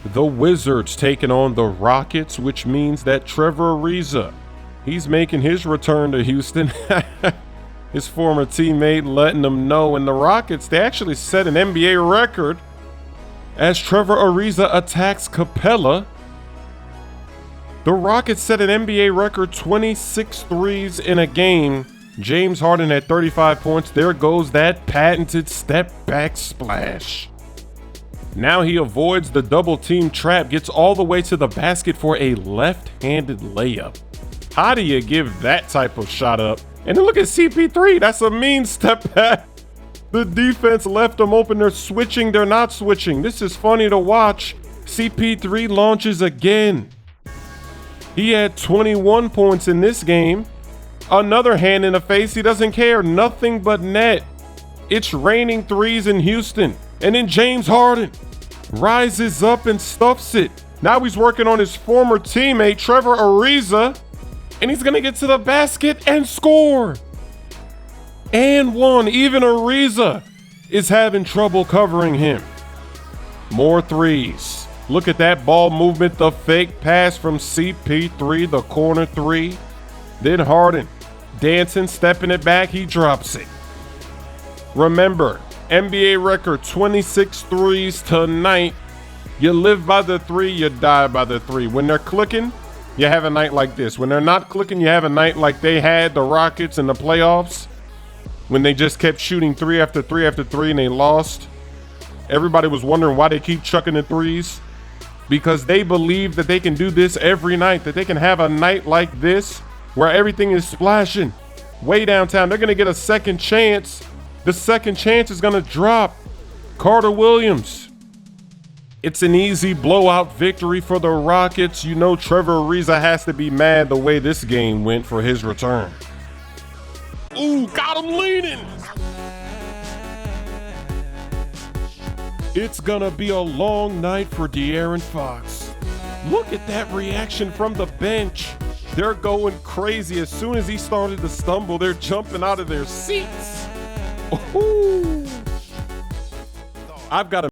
The Wizards taking on the Rockets, which means that Trevor Ariza, he's making his return to Houston. His former teammate letting them know. And the Rockets, they actually set an NBA record as Trevor Ariza attacks Capella. The Rockets set an NBA record, 26 threes in a game. James Harden had 35 points. There goes that patented step back splash. Now he avoids the double team trap, gets all the way to the basket for a left-handed layup. How do you give that type of shot up? And then look at CP3, that's a mean step back. The defense left them open, they're switching, they're not switching. This is funny to watch. CP3 launches again. He had 21 points in this game. Another hand in the face, he doesn't care, nothing but net. It's raining threes in Houston. And then James Harden rises up and stuffs it. Now he's working on his former teammate, Trevor Ariza, and he's gonna get to the basket and score. And one, even Ariza is having trouble covering him. More threes. Look at that ball movement, the fake pass from CP3, the corner three. Then Harden dancing, stepping it back, he drops it. Remember, NBA record 26 threes tonight. You live by the three, you die by the three. When they're clicking, you have a night like this. When they're not clicking, you have a night like they had the Rockets in the playoffs, when they just kept shooting three after three after three and they lost. Everybody was wondering why they keep chucking the threes, because they believe that they can do this every night, that they can have a night like this where everything is splashing way downtown. They're going to get a second chance. The second chance is going to drop. Carter Williams. It's an easy blowout victory for the Rockets. You know Trevor Ariza has to be mad the way this game went for his return. Ooh, got him leaning. It's gonna be a long night for De'Aaron Fox. Look at that reaction from the bench. They're going crazy. As soon as he started to stumble, they're jumping out of their seats. Ooh. I've got a